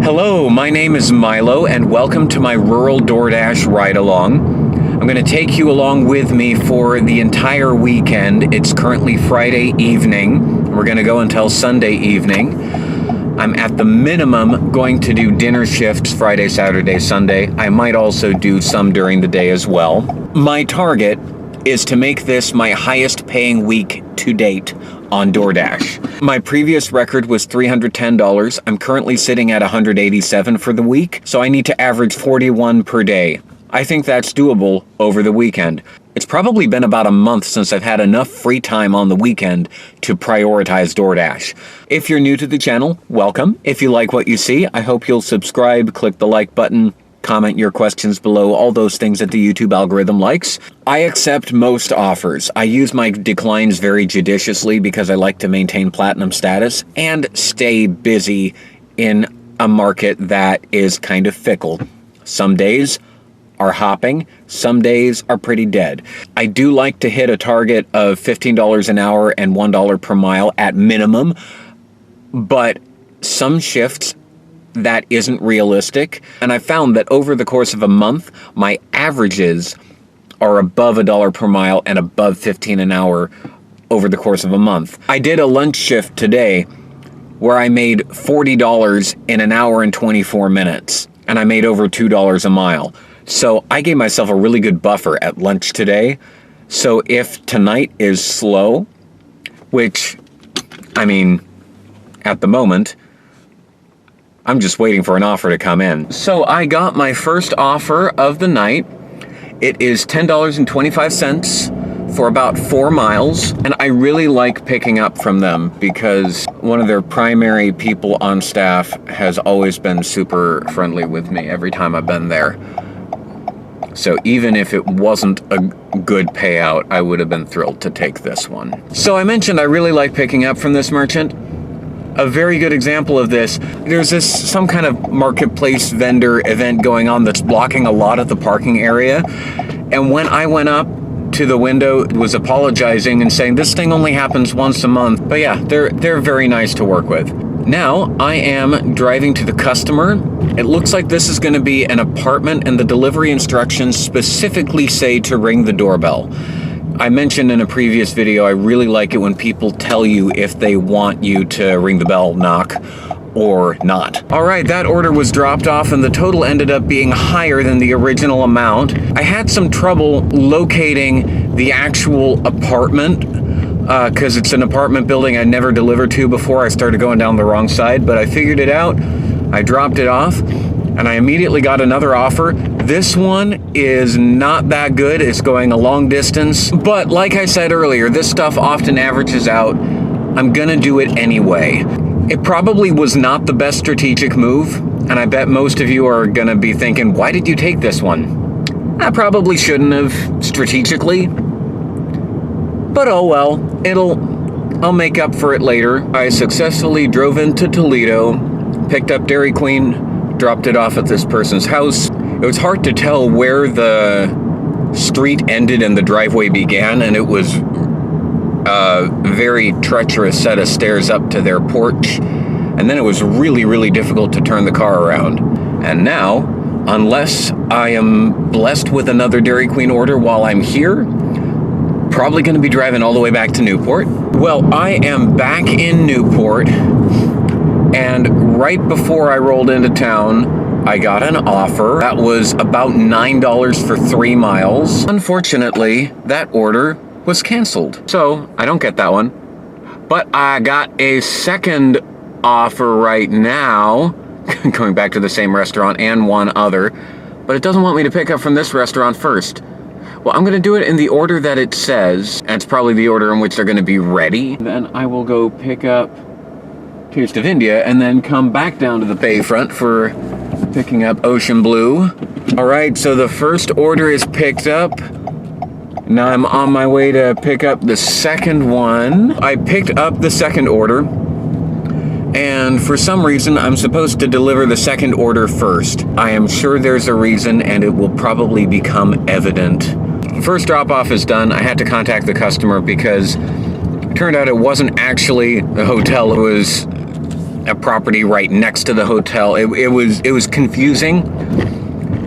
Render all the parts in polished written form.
Hello, my name is Milo and welcome to my rural DoorDash ride-along. I'm going to take you along with me for the entire weekend. It's currently Friday evening. We're going to go until Sunday evening. I'm at the minimum going to do dinner shifts Friday, Saturday, Sunday. I might also do some during the day as well. My target is to make this my highest paying week to date on DoorDash. My previous record was $310. I'm currently sitting at $187 for the week, so I need to average 41 per day. I think that's doable over the weekend. It's probably been about a month since I've had enough free time on the weekend to prioritize DoorDash. If you're new to the channel, welcome. If you like what you see, I hope you'll subscribe, click the like button, comment your questions below, all those things that the YouTube algorithm likes. I accept most offers. I use my declines very judiciously because I like to maintain platinum status and stay busy in a market that is kind of fickle. Some days are hopping, some days are pretty dead. I do like to hit a target of $15 an hour and $1 per mile at minimum, but some shifts that isn't realistic, and I found that over the course of a month, my averages are above $1 per mile and above $15 an hour over the course of a month. I did a lunch shift today where I made $40 in an hour and 24 minutes, and I made over $2 a mile. So I gave myself a really good buffer at lunch today. So if tonight is slow, which, I mean, at the moment, I'm just waiting for an offer to come in. So I got my first offer of the night. It is $10.25 for about 4 miles. And I really like picking up from them because one of their primary people on staff has always been super friendly with me every time I've been there. So even if it wasn't a good payout, I would have been thrilled to take this one. So I mentioned I really like picking up from this merchant. A very good example of this, there's some kind of marketplace vendor event going on that's blocking a lot of the parking area. And when I went up to the window, it was apologizing and saying, this thing only happens once a month. But yeah, they're very nice to work with. Now I am driving to the customer. It looks like this is gonna be an apartment and the delivery instructions specifically say to ring the doorbell. I mentioned in a previous video, I really like it when people tell you if they want you to ring the bell, knock, or not. All right, that order was dropped off and the total ended up being higher than the original amount. I had some trouble locating the actual apartment because it's an apartment building I never delivered to before. I started going down the wrong side, but I figured it out. I dropped it off and I immediately got another offer. This one is not that good. It's going a long distance, but like I said earlier, this stuff often averages out. I'm gonna do it anyway. It probably was not the best strategic move, and I bet most of you are gonna be thinking, why did you take this one? I probably shouldn't have strategically, but oh well, I'll make up for it later. I successfully drove into Toledo, picked up Dairy Queen, dropped it off at this person's house. It was hard to tell where the street ended and the driveway began, and it was a very treacherous set of stairs up to their porch. And then it was really, really difficult to turn the car around. And now, unless I am blessed with another Dairy Queen order while I'm here, probably gonna be driving all the way back to Newport. Well, I am back in Newport, and right before I rolled into town, I got an offer that was about $9 for 3 miles. Unfortunately, that order was canceled, so I don't get that one. But I got a second offer right now, going back to the same restaurant and one other, but it doesn't want me to pick up from this restaurant first. Well, I'm gonna do it in the order that it says, and it's probably the order in which they're gonna be ready. Then I will go pick up Taste of India and then come back down to the Bayfront for picking up Ocean Blue. All right, so the first order is picked up. Now I'm on my way to pick up the second one. I picked up the second order, and for some reason I'm supposed to deliver the second order first. I am sure there's a reason, and it will probably become evident. First drop-off is done. I had to contact the customer because it turned out it wasn't actually the hotel. It was a property right next to the hotel. It was confusing,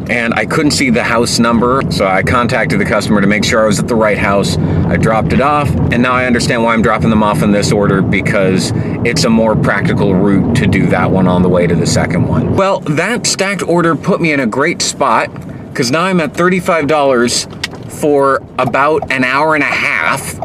and I couldn't see the house number, so I contacted the customer to make sure I was at the right house. I dropped it off, and now I understand why I'm dropping them off in this order, because it's a more practical route to do that one on the way to the second one. Well, that stacked order put me in a great spot, because now I'm at $35 for about an hour and a half,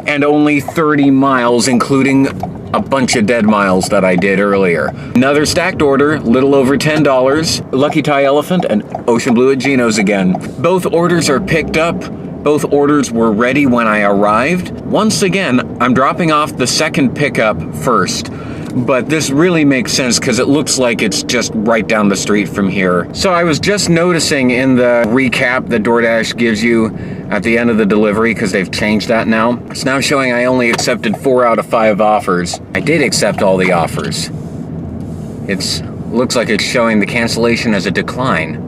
and only 30 miles, including a bunch of dead miles that I did earlier. Another stacked order, little over $10, Lucky Tie Elephant and Ocean Blue at Geno's again. Both orders are picked up. Both orders were ready when I arrived. Once again, I'm dropping off the second pickup first, but this really makes sense because it looks like it's just right down the street from here. So I was just noticing in the recap that DoorDash gives you at the end of the delivery, because they've changed that now. It's now showing I only accepted 4 out of 5 offers. I did accept all the offers. It looks like it's showing the cancellation as a decline.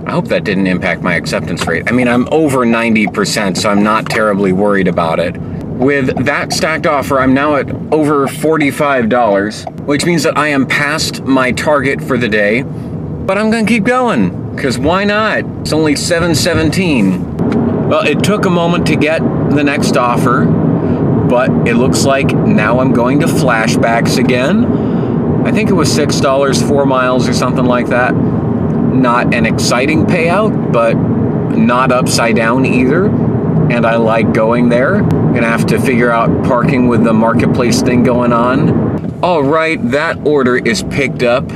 I hope that didn't impact my acceptance rate. I mean, I'm over 90%, so I'm not terribly worried about it. With that stacked offer, I'm now at over $45, which means that I am past my target for the day, but I'm gonna keep going, because why not? It's only 7:17. Well, it took a moment to get the next offer, but it looks like now I'm going to flashbacks again. I think it was $6, 4 miles or something like that. Not an exciting payout, but not upside down either. And I like going there. I'm gonna have to figure out parking with the marketplace thing going on. All right, that order is picked up.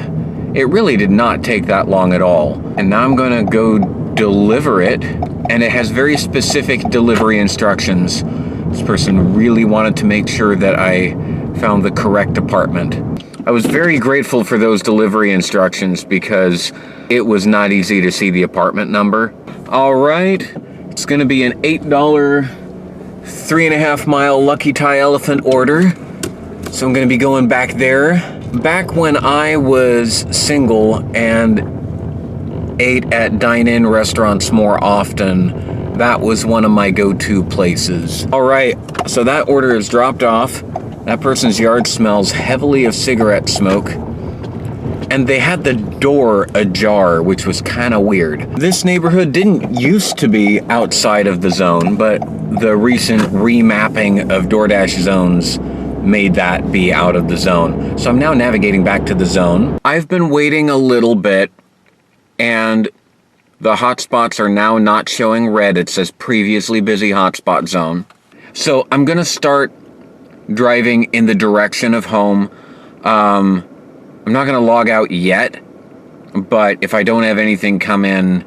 It really did not take that long at all. And now I'm gonna go deliver it, and it has very specific delivery instructions. This person really wanted to make sure that I found the correct apartment. I was very grateful for those delivery instructions because it was not easy to see the apartment number. All right, it's gonna be an $8, 3.5 mile Lucky Tie Elephant order. So I'm gonna be going back there. Back when I was single and ate at dine-in restaurants more often, that was one of my go-to places. All right, so that order is dropped off. That person's yard smells heavily of cigarette smoke, and they had the door ajar, which was kind of weird. This neighborhood didn't used to be outside of the zone, but the recent remapping of DoorDash zones made that be out of the zone. So I'm now navigating back to the zone. I've been waiting a little bit, and the hotspots are now not showing red. It says previously busy hotspot zone. So I'm gonna start driving in the direction of home. I'm not gonna log out yet, but if I don't have anything come in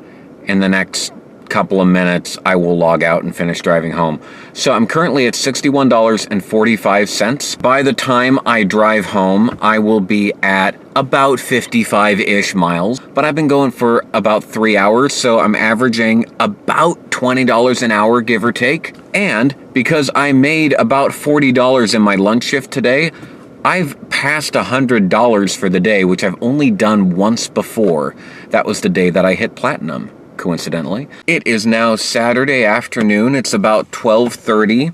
the next couple of minutes, I will log out and finish driving home. So I'm currently at $61.45. By the time I drive home, I will be at about 55-ish miles, but I've been going for about 3 hours, so I'm averaging about $20 an hour, give or take. And because I made about $40 in my lunch shift today, I've passed $100 for the day, which I've only done once before. That was the day that I hit platinum, coincidentally. It is now Saturday afternoon. It's about 12:30.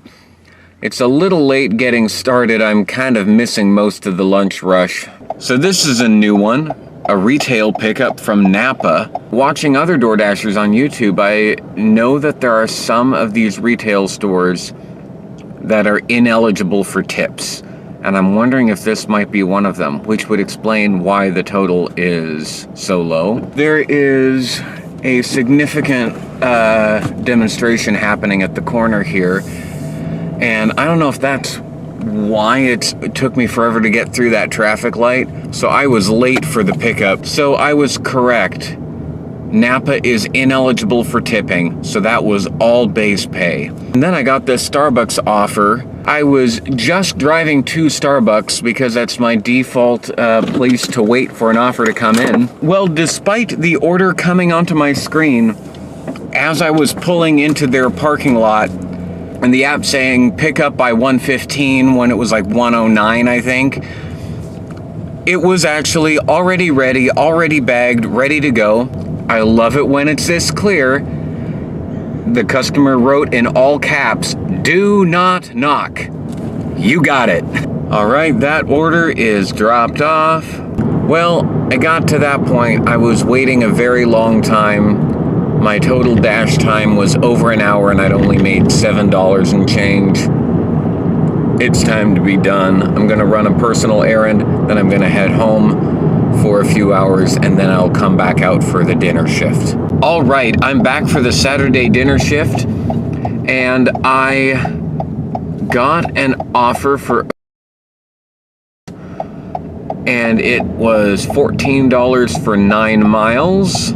It's a little late getting started. I'm kind of missing most of the lunch rush. So this is a new one, a retail pickup from Napa. Watching other DoorDashers on YouTube, I know that there are some of these retail stores that are ineligible for tips. And I'm wondering if this might be one of them, which would explain why the total is so low. There is a significant demonstration happening at the corner here, and I don't know if that's why it took me forever to get through that traffic light. So I was late for the pickup. So I was correct. Napa is ineligible for tipping, so that was all base pay. And then I got this Starbucks offer. I was just driving to Starbucks because that's my default place to wait for an offer to come in. Well, despite the order coming onto my screen, as I was pulling into their parking lot, and the app saying pick up by 1:15 when it was like 1:09, I think, it was actually already ready, already bagged, ready to go. I love it when it's this clear. The customer wrote in all caps, "Do not knock." You got it. All right, that order is dropped off. Well, I got to that point. I was waiting a very long time. My total dash time was over an hour and I'd only made $7 and change. It's time to be done. I'm gonna run a personal errand, then I'm gonna head home for a few hours, and then I'll come back out for the dinner shift. All right, I'm back for the Saturday dinner shift, and I got an offer for, and it was $14 for 9 miles.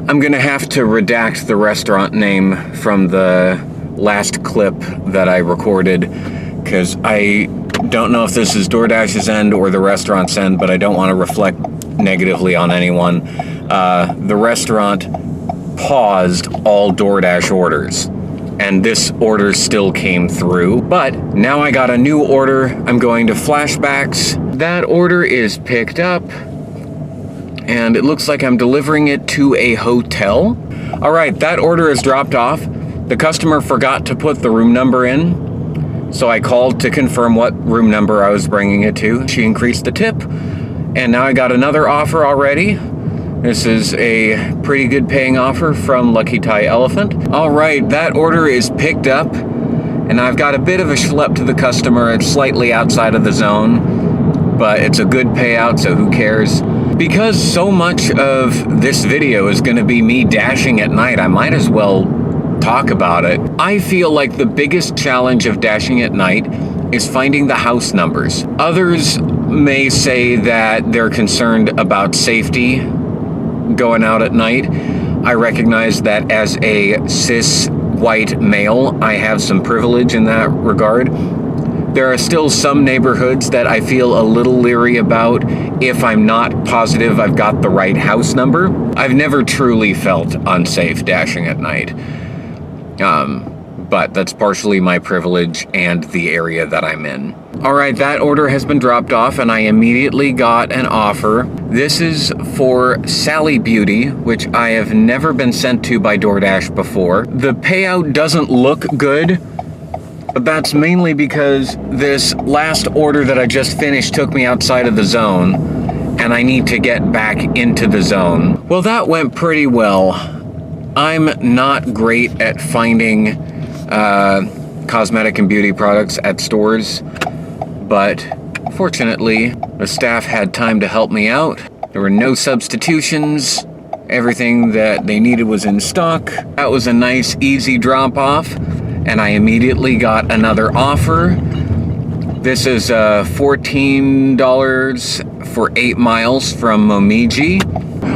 I'm gonna have to redact the restaurant name from the last clip that I recorded, because I don't know if this is DoorDash's end or the restaurant's end, but I don't want to reflect negatively on anyone. The restaurant paused all DoorDash orders, and this order still came through, but now I got a new order. I'm going to flashbacks. That order is picked up, and it looks like I'm delivering it to a hotel. All right, that order is dropped off. The customer forgot to put the room number in, so I called to confirm what room number I was bringing it to. She increased the tip, and now I got another offer already. This is a pretty good paying offer from Lucky Thai Elephant. All right, that order is picked up, and I've got a bit of a schlep to the customer. It's slightly outside of the zone, but it's a good payout, so who cares? Because so much of this video is gonna be me dashing at night, I might as well talk about it. I feel like the biggest challenge of dashing at night is finding the house numbers. Others may say that they're concerned about safety going out at night. I recognize that as a cis white male, I have some privilege in that regard. There are still some neighborhoods that I feel a little leery about if I'm not positive I've got the right house number. I've never truly felt unsafe dashing at night. But that's partially my privilege and the area that I'm in. All right, that order has been dropped off, and I immediately got an offer. This is for Sally Beauty, which I have never been sent to by DoorDash before. The payout doesn't look good, but that's mainly because this last order that I just finished took me outside of the zone, and I need to get back into the zone. Well, that went pretty well. I'm not great at finding cosmetic and beauty products at stores, but fortunately, the staff had time to help me out. There were no substitutions. Everything that they needed was in stock. That was a nice, easy drop-off, and I immediately got another offer. This is $14 for 8 miles from Momiji.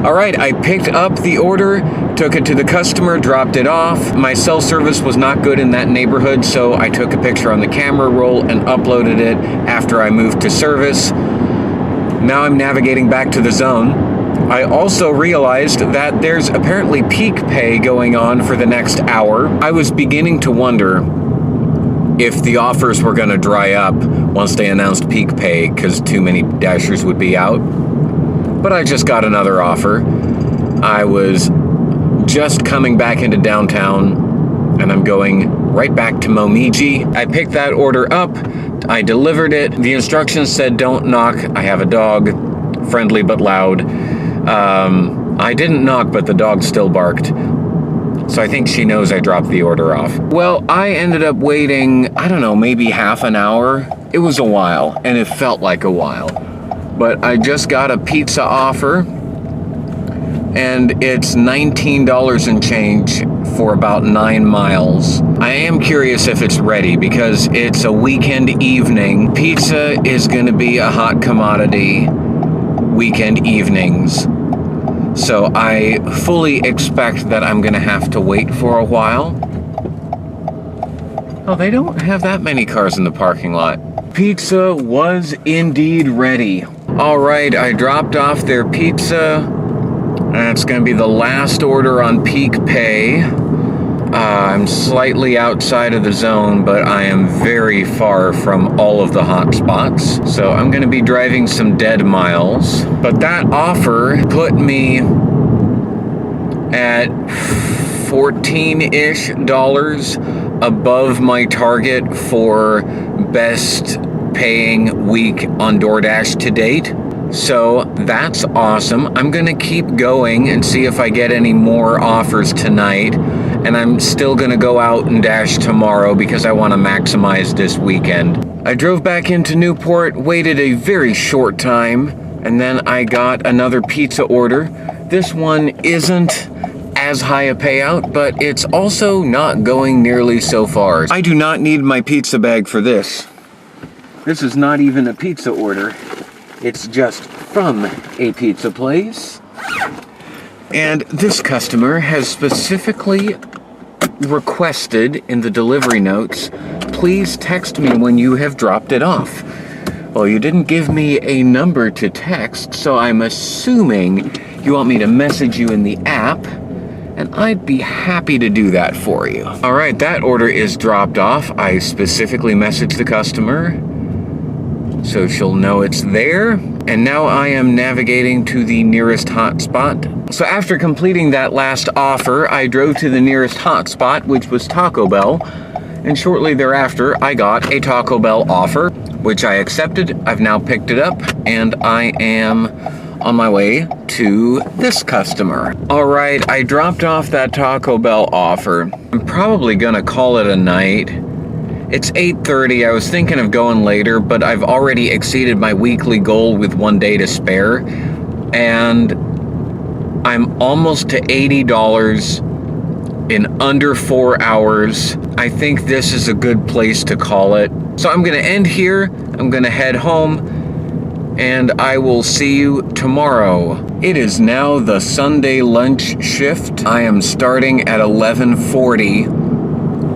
All right, I picked up the order, took it to the customer, dropped it off. My cell service was not good in that neighborhood, so I took a picture on the camera roll and uploaded it after I moved to service. Now I'm navigating back to the zone. I also realized that there's apparently peak pay going on for the next hour. I was beginning to wonder if the offers were gonna dry up once they announced peak pay because too many dashers would be out. But I just got another offer. I was just coming back into downtown, and I'm going right back to Momiji. I picked that order up, I delivered it. The instructions said don't knock, I have a dog, friendly but loud. I didn't knock, but the dog still barked. So I think she knows I dropped the order off. Well, I ended up waiting, I don't know, maybe half an hour. It was a while, and it felt like a while. But I just got a pizza offer, and it's $19 and change for about 9 miles. I am curious if it's ready because it's a weekend evening. Pizza is gonna be a hot commodity weekend evenings. So I fully expect that I'm gonna have to wait for a while. Oh, they don't have that many cars in the parking lot. Pizza was indeed ready. All right, I dropped off their pizza, and it's gonna be the last order on peak pay. I'm slightly outside of the zone, but I am very far from all of the hot spots. So I'm gonna be driving some dead miles. But that offer put me at $14-ish above my target for best paying week on DoorDash to date. So that's awesome. I'm gonna keep going and see if I get any more offers tonight. And I'm still gonna go out and dash tomorrow because I wanna maximize this weekend. I drove back into Newport, waited a very short time, and then I got another pizza order. This one isn't as high a payout, but it's also not going nearly so far. I do not need my pizza bag for this. This is not even a pizza order. It's just from a pizza place. And this customer has specifically requested in the delivery notes, please text me when you have dropped it off. Well, you didn't give me a number to text, so I'm assuming you want me to message you in the app, and I'd be happy to do that for you. All right, that order is dropped off. I specifically messaged the customer, so she'll know it's there. And now I am navigating to the nearest hotspot. So after completing that last offer, I drove to the nearest hotspot, which was Taco Bell. And shortly thereafter, I got a Taco Bell offer, which I accepted. I've now picked it up, and I am on my way to this customer. All right, I dropped off that Taco Bell offer. I'm probably gonna call it a night. It's 8:30. I was thinking of going later, but I've already exceeded my weekly goal with 1 day to spare. And I'm almost to $80 in under 4 hours. I think this is a good place to call it. So I'm gonna end here. I'm gonna head home, and I will see you tomorrow. It is now the Sunday lunch shift. I am starting at 11:40.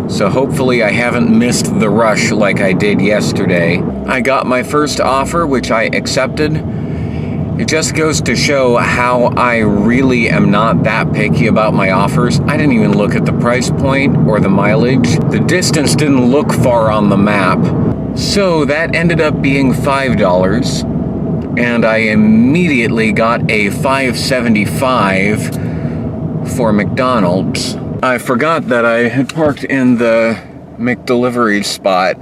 So hopefully I haven't missed the rush like I did yesterday. I got my first offer, which I accepted. It just goes to show how I really am not that picky about my offers. I didn't even look at the price point or the mileage. The distance didn't look far on the map. So that ended up being $5. And I immediately got a $5.75 for McDonald's. I forgot that I had parked in the McDelivery spot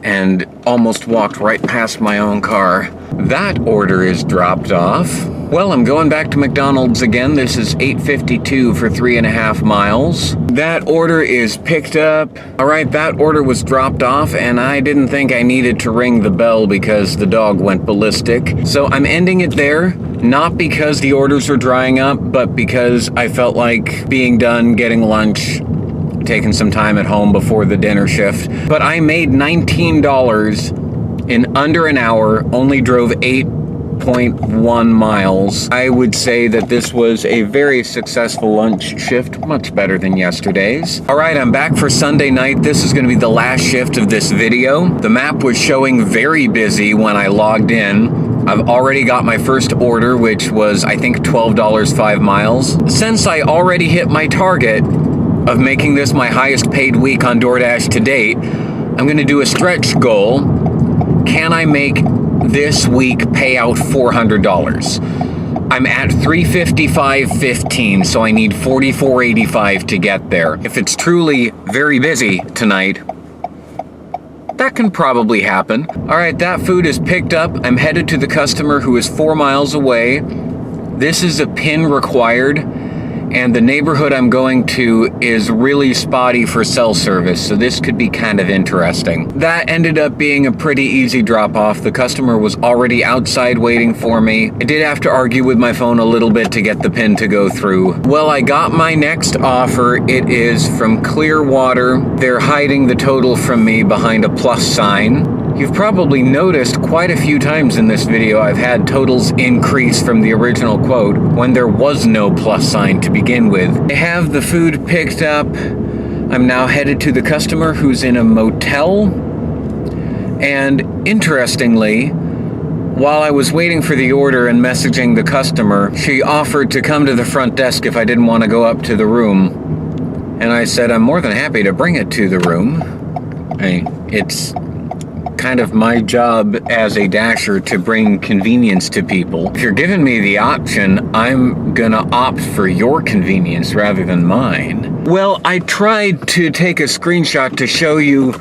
and almost walked right past my own car. That order is dropped off. Well, I'm going back to McDonald's again. This is 8:52 for 3.5 miles. That order is picked up. All right, that order was dropped off, and I didn't think I needed to ring the bell because the dog went ballistic. So I'm ending it there. Not because the orders are drying up, but because I felt like being done, getting lunch, taking some time at home before the dinner shift. But I made $19 in under an hour, only drove 8.1 miles. I would say that this was a very successful lunch shift, much better than yesterday's. All right, I'm back for Sunday night. This is gonna be the last shift of this video. The map was showing very busy when I logged in. I've already got my first order, which was, I think, $12 5 miles. Since I already hit my target of making this my highest paid week on DoorDash to date, I'm gonna do a stretch goal. Can I make this week pay out $400? I'm at $355.15, so I need $44.85 to get there. If it's truly very busy tonight, that can probably happen. All right, that food is picked up. I'm headed to the customer who is 4 miles away. This is a PIN required, and the neighborhood I'm going to is really spotty for cell service, so this could be kind of interesting. That ended up being a pretty easy drop-off. The customer was already outside waiting for me. I did have to argue with my phone a little bit to get the PIN to go through. Well, I got my next offer. It is from Clearwater. They're hiding the total from me behind a plus sign. You've probably noticed quite a few times in this video I've had totals increase from the original quote when there was no plus sign to begin with. I have the food picked up. I'm now headed to the customer who's in a motel. And interestingly, while I was waiting for the order and messaging the customer, she offered to come to the front desk if I didn't want to go up to the room. And I said, I'm more than happy to bring it to the room. It's kind of my job as a dasher to bring convenience to people. If you're giving me the option, I'm gonna opt for your convenience rather than mine. Well, I tried to take a screenshot to show you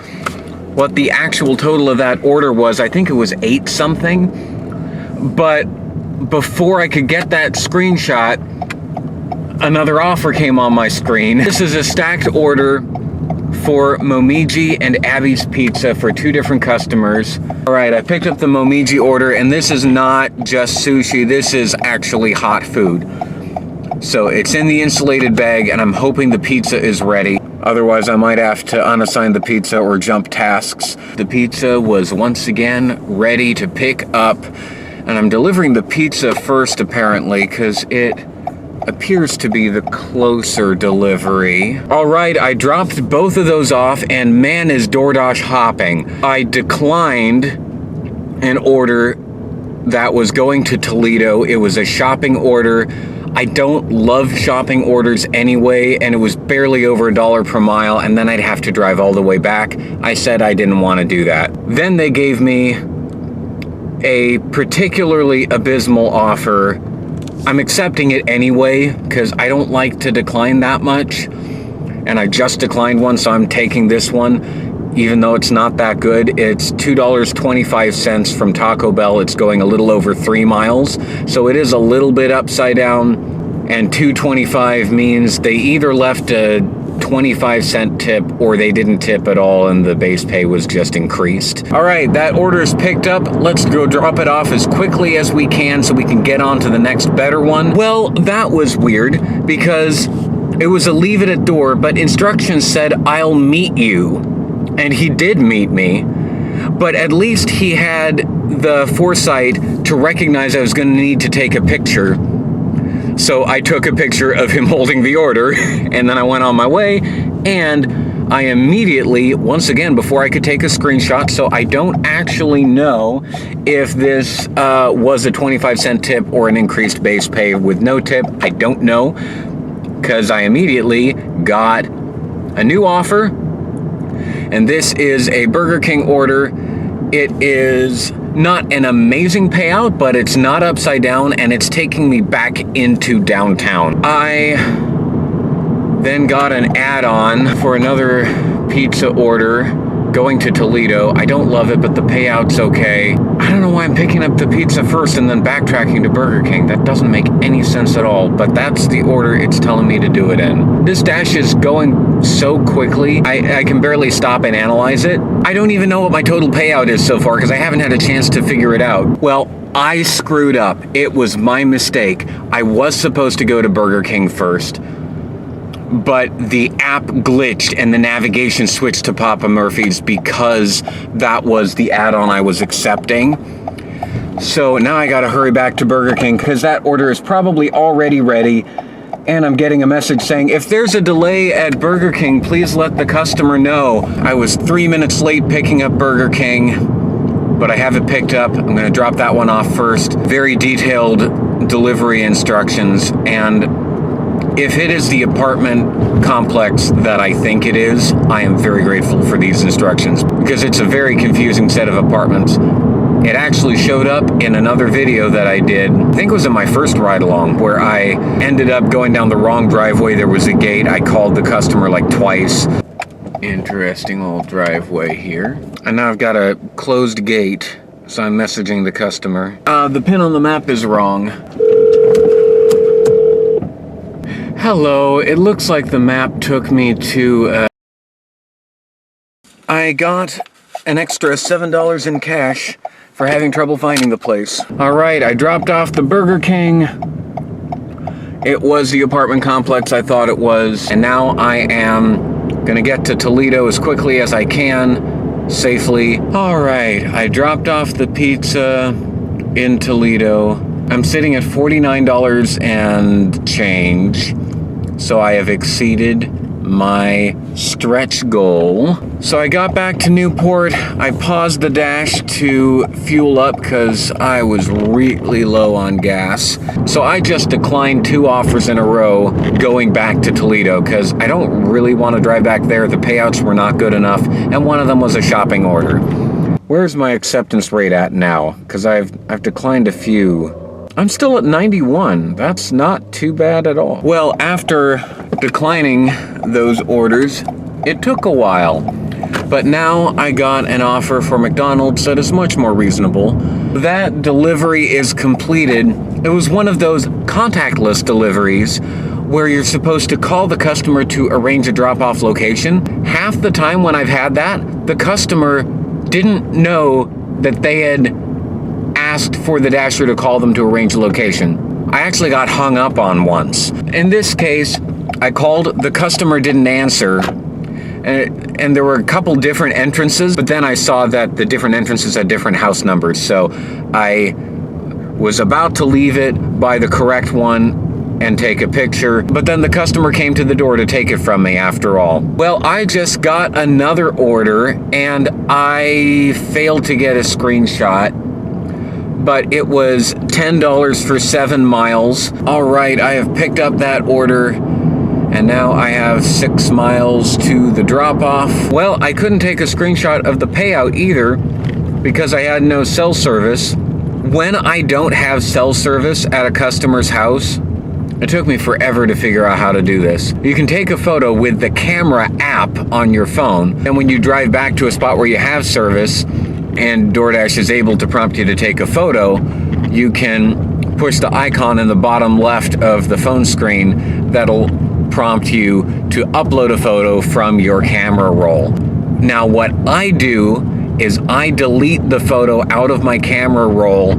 what the actual total of that order was. I think it was 8 something. But before I could get that screenshot, another offer came on my screen. This is a stacked order for Momiji and Abby's Pizza for 2 different customers. All right, I picked up the Momiji order, and this is not just sushi, this is actually hot food. So it's in the insulated bag, and I'm hoping the pizza is ready. Otherwise, I might have to unassign the pizza or jump tasks. The pizza was once again ready to pick up, and I'm delivering the pizza first apparently, because it appears to be the closer delivery. All right, I dropped both of those off, and man, is DoorDash hopping. I declined an order that was going to Toledo. It was a shopping order. I don't love shopping orders anyway, and it was barely over $1 per mile, and then I'd have to drive all the way back. I said I didn't want to do that. Then they gave me a particularly abysmal offer. I'm accepting it anyway, because I don't like to decline that much, and I just declined one, so I'm taking this one, even though it's not that good. It's $2.25 from Taco Bell. It's going a little over 3 miles, so it is a little bit upside down, and $2.25 means they either left a 25-cent tip or they didn't tip at all and the base pay was just increased. All right, that order is picked up. Let's go drop it off as quickly as we can so we can get on to the next better one. Well, that was weird because it was a leave it at door, but instructions said, "I'll meet you." And he did meet me, but at least he had the foresight to recognize I was going to need to take a picture. So I took a picture of him holding the order, and then I went on my way, and I immediately, once again, before I could take a screenshot, so I don't actually know if this was a 25-cent tip or an increased base pay with no tip. I don't know, because I immediately got a new offer, and this is a Burger King order. It is not an amazing payout, but it's not upside down, and it's taking me back into downtown. I then got an add-on for another pizza order going to Toledo. I don't love it, but the payout's okay. I don't know why I'm picking up the pizza first and then backtracking to Burger King. That doesn't make any sense at all, but that's the order it's telling me to do it in. This dash is going so quickly, I can barely stop and analyze it. I don't even know what my total payout is so far because I haven't had a chance to figure it out. Well, I screwed up. It was my mistake. I was supposed to go to Burger King first, but the app glitched and the navigation switched to Papa Murphy's because that was the add-on I was accepting. So now I gotta hurry back to Burger King because that order is probably already ready, and I'm getting a message saying, if there's a delay at Burger King, please let the customer know. I was 3 minutes late picking up Burger King, but I have it picked up. I'm gonna drop that one off first. Very detailed delivery instructions, and if it is the apartment complex that I think it is, I am very grateful for these instructions because it's a very confusing set of apartments. It actually showed up in another video that I did, I think it was in my first ride along, where I ended up going down the wrong driveway. There was a gate. I called the customer like twice. Interesting old driveway here. And now I've got a closed gate, so I'm messaging the customer. The pin on the map is wrong. Hello, it looks like the map took me to, I got an extra $7 in cash for having trouble finding the place. All right, I dropped off the Burger King. It was the apartment complex I thought it was, and now I am gonna get to Toledo as quickly as I can, safely. All right, I dropped off the pizza in Toledo. I'm sitting at $49 and change. So I have exceeded my stretch goal. So I got back to Newport. I paused the dash to fuel up because I was really low on gas. So I just declined 2 offers in a row going back to Toledo because I don't really want to drive back there. The payouts were not good enough, and one of them was a shopping order. Where's my acceptance rate at now? Because I've declined a few. I'm still at 91. That's not too bad at all. Well, after declining those orders, it took a while. But now I got an offer for McDonald's that is much more reasonable. That delivery is completed. It was one of those contactless deliveries where you're supposed to call the customer to arrange a drop-off location. Half the time when I've had that, the customer didn't know that they had asked for the Dasher to call them to arrange a location. I actually got hung up on once. In this case, I called, the customer didn't answer, and there were a couple different entrances, but then I saw that the different entrances had different house numbers, so I was about to leave it by the correct one and take a picture, but then the customer came to the door to take it from me after all. Well, I just got another order and I failed to get a screenshot, but it was $10 for 7 miles. All right, I have picked up that order and now I have 6 miles to the drop-off. Well, I couldn't take a screenshot of the payout either because I had no cell service. When I don't have cell service at a customer's house, it took me forever to figure out how to do this. You can take a photo with the camera app on your phone, and when you drive back to a spot where you have service and DoorDash is able to prompt you to take a photo, you can push the icon in the bottom left of the phone screen that'll prompt you to upload a photo from your camera roll. Now what I do is I delete the photo out of my camera roll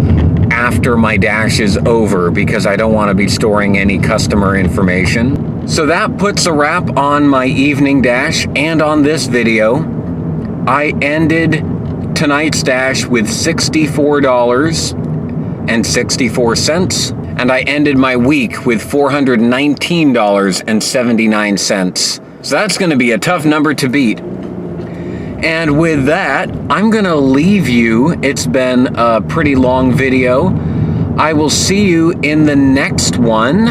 after my dash is over because I don't want to be storing any customer information. So that puts a wrap on my evening dash and on this video. I ended tonight's dash with $64.64, and I ended my week with $419.79. So that's going to be a tough number to beat. And with that, I'm gonna leave you. It's been a pretty long video. I will see you in the next one.